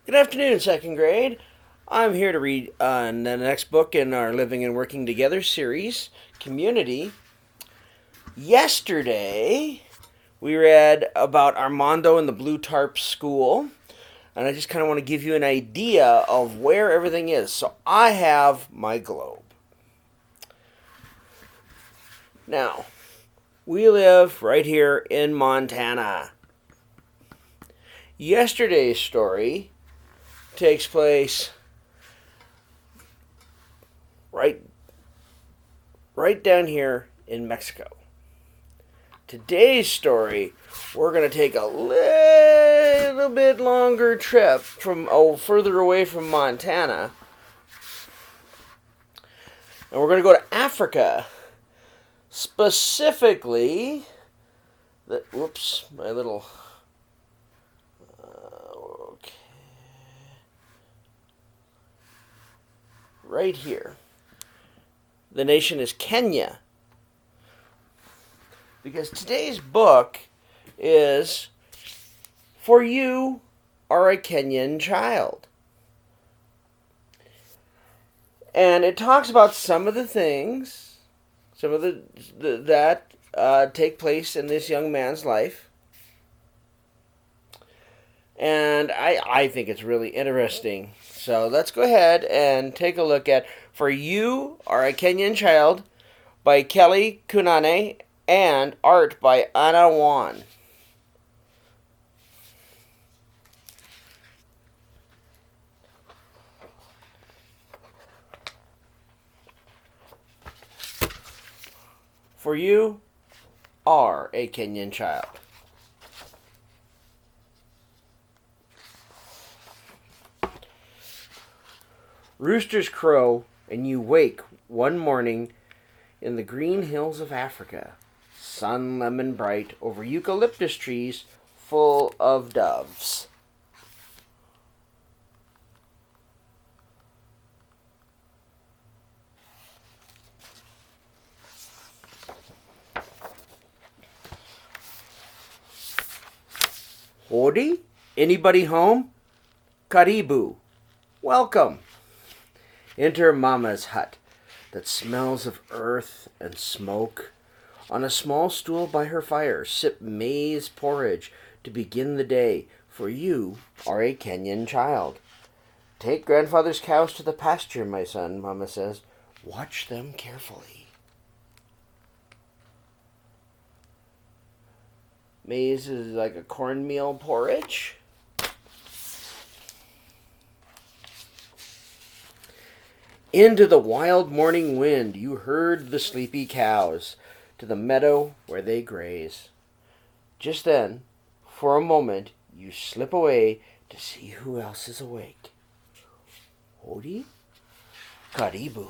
Good afternoon, second grade. I'm here to read the next book in our Living and Working Together series, Community. Yesterday, we read about Armando and the Blue Tarp School, and I just kind of want to give you an idea of where everything is. So I have my globe. Now, we live right here in Montana. Yesterday's story takes place right right down here in Mexico. Today's story, we're going to take a little bit longer trip from further away from Montana. And we're going to go to Africa. Specifically, whoops, my little okay. Right here. The nation is Kenya. Because today's book is For You Are a Kenyan Child. And it talks about some of the things, some of that take place in this young man's life. And I think it's really interesting. So let's go ahead and take a look at For You Are a Kenyan Child by Kelly Kunane and art by Anna Wan. For You Are a Kenyan Child. Roosters crow and you wake one morning in the green hills of Africa, sun lemon bright over eucalyptus trees full of doves. Howdy? Anybody home? Karibu. Welcome. Enter Mama's hut that smells of earth and smoke. On a small stool by her fire, sip maize porridge to begin the day, for you are a Kenyan child. Take grandfather's cows to the pasture, my son, Mama says. Watch them carefully. Maize is like a cornmeal porridge. Into the wild morning wind you herd the sleepy cows to the meadow where they graze. Just then, for a moment, you slip away to see who else is awake. Howdy? Karibu.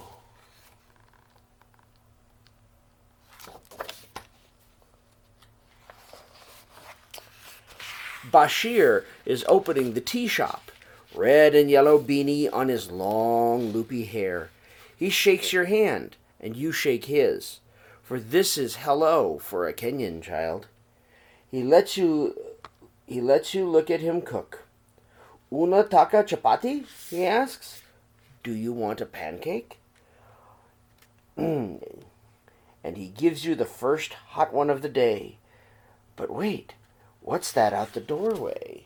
Bashir is opening the tea shop, red and yellow beanie on his long, loopy hair. He shakes your hand, and you shake his, for this is hello for a Kenyan child. He lets you look at him cook. Una taka chapati? He asks. Do you want a pancake? And he gives you the first hot one of the day. But wait, what's that out the doorway?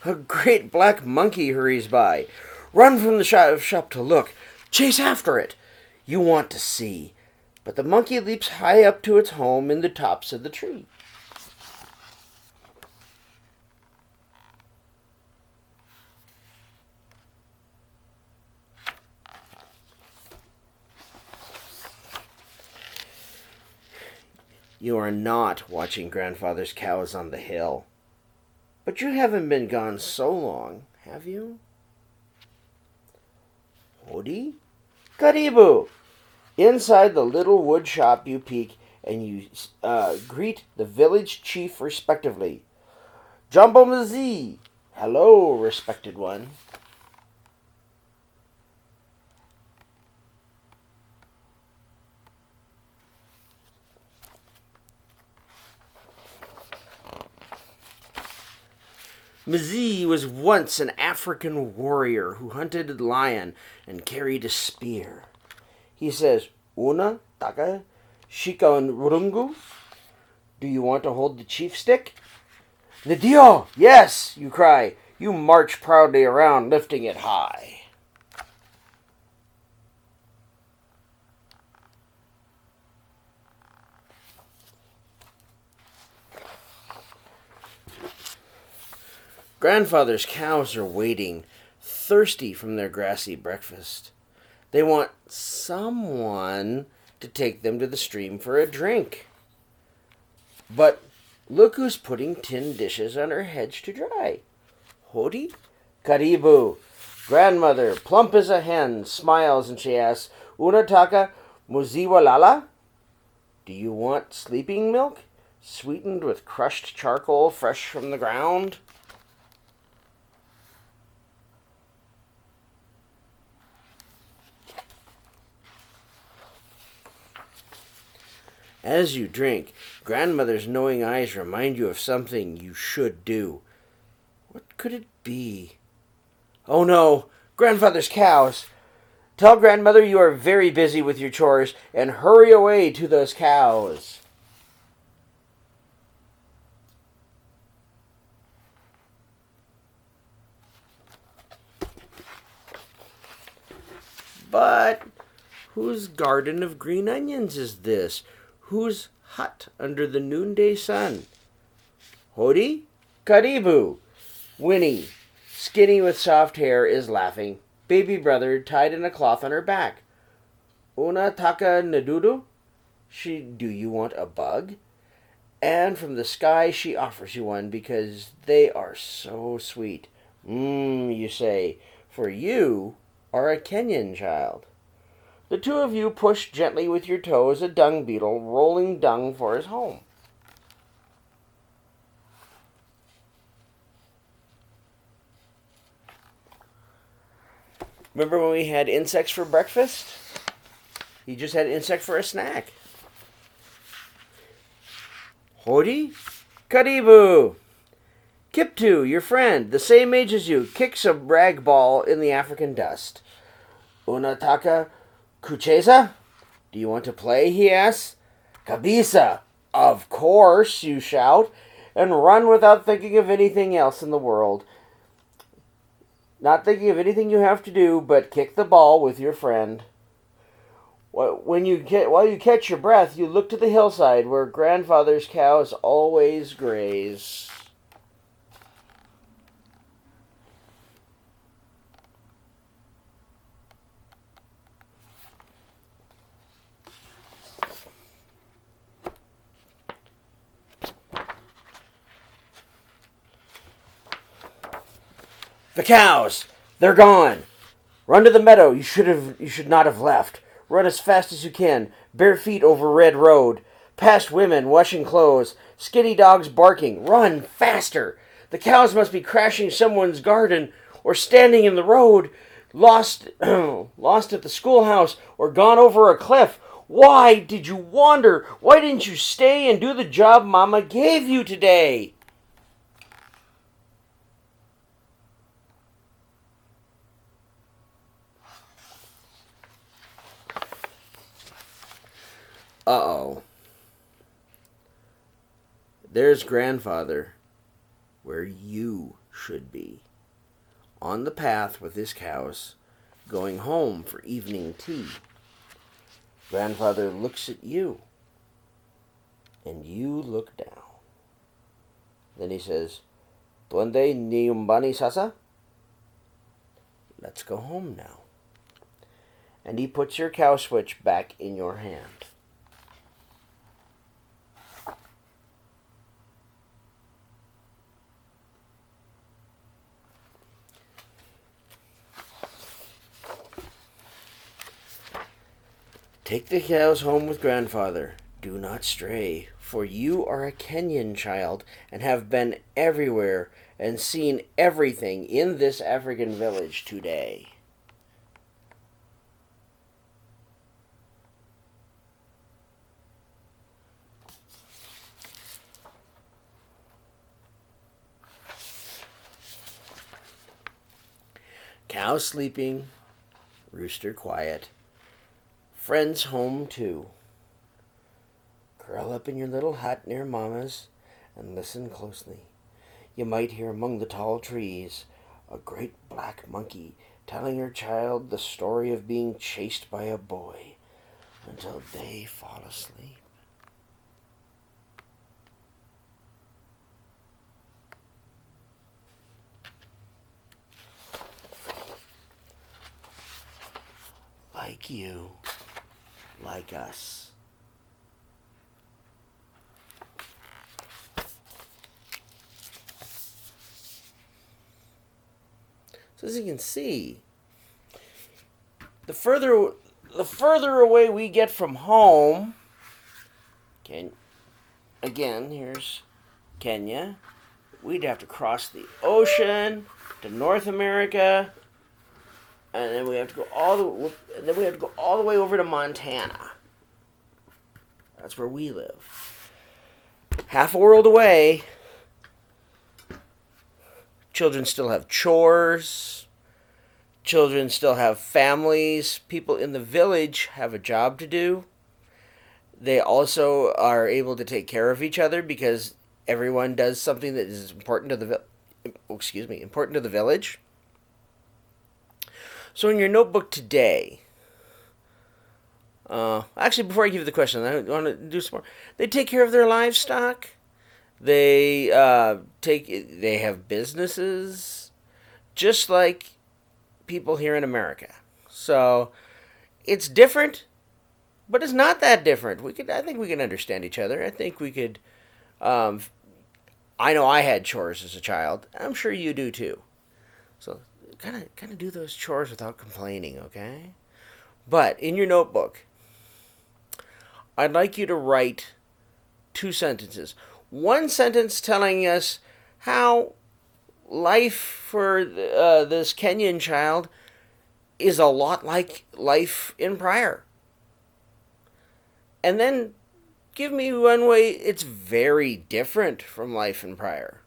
A great black monkey hurries by. Run from the shop to look. Chase after it. You want to see. But the monkey leaps high up to its home in the tops of the tree. You are not watching grandfather's cows on the hill. But you haven't been gone so long, have you? Howdy? Karibu! Inside the little wood shop you peek, and you greet the village chief respectively. Jumbo Mzee! Hello, respected one. Mzee was once an African warrior who hunted lion and carried a spear. He says, Una, taka, shika rungu? Do you want to hold the chief stick? Nidio, yes, you cry. You march proudly around, lifting it high. Grandfather's cows are waiting, thirsty from their grassy breakfast. They want someone to take them to the stream for a drink. But look who's putting tin dishes on her hedge to dry. Hodi? Karibu. Grandmother, plump as a hen, smiles and she asks, Unataka muziwa lala? Do you want sleeping milk, sweetened with crushed charcoal fresh from the ground? As you drink, Grandmother's knowing eyes remind you of something you should do. What could it be? Oh no, Grandfather's cows! Tell Grandmother you are very busy with your chores and hurry away to those cows. But whose garden of green onions is this? Whose hut under the noonday sun? Hodi? Karibu! Winnie, skinny with soft hair, is laughing. Baby brother tied in a cloth on her back. Una taka nadudu? Do you want a bug? And from the sky she offers you one because they are so sweet. You say, for you are a Kenyan child. The two of you push gently with your toes a dung beetle rolling dung for his home. Remember when we had insects for breakfast? He just had insect for a snack. Hodi? Karibu! Kiptu, your friend, the same age as you, kicks a rag ball in the African dust. Unataka Kucheza? Do you want to play? He asks. Kabisa! Of course, you shout, and run without thinking of anything else in the world. Not thinking of anything you have to do but kick the ball with your friend. While you catch your breath, you look to the hillside where Grandfather's cows always graze. The cows! They're gone! Run to the meadow you should not have left. Run as fast as you can, bare feet over red road. Past women washing clothes, skinny dogs barking. Run faster! The cows must be crashing someone's garden or standing in the road, lost at the schoolhouse or gone over a cliff. Why did you wander? Why didn't you stay and do the job Mama gave you today? Uh-oh. There's Grandfather where you should be. On the path with his cows, going home for evening tea. Grandfather looks at you, and you look down. Then he says, Tuande ni umbani sasa? Let's go home now. And he puts your cow switch back in your hand. Take the cows home with Grandfather. Do not stray, for you are a Kenyan child and have been everywhere and seen everything in this African village today. Cow sleeping, rooster quiet, friends home too. Curl up in your little hut near Mama's and listen closely. You might hear among the tall trees a great black monkey telling her child the story of being chased by a boy until they fall asleep. Like you, like us. So as you can see, the further away we get from home, again, here's Kenya. We'd have to cross the ocean to North America, and then we have to go all the way over to Montana. That's where we live. Half a world away. Children still have chores. Children still have families. People in the village have a job to do. They also are able to take care of each other because everyone does something that is important to the village. So in your notebook today, actually, before I give you the question, I want to do some more. They take care of their livestock. They have businesses, just like people here in America. So it's different, but it's not that different. I think we can understand each other. I think we could. I know I had chores as a child. I'm sure you do too. So kind of do those chores without complaining, okay? But in your notebook, I'd like you to write 2 sentences. One sentence telling us how life for this Kenyan child is a lot like life in Pryor. And then give me one way it's very different from life in Pryor.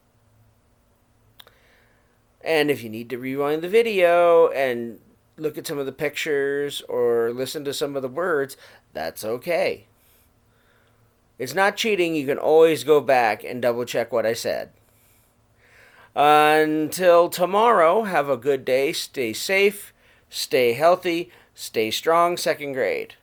And if you need to rewind the video and look at some of the pictures or listen to some of the words, that's okay. It's not cheating. You can always go back and double check what I said. Until tomorrow, have a good day. Stay safe, stay healthy, stay strong, 2nd grade.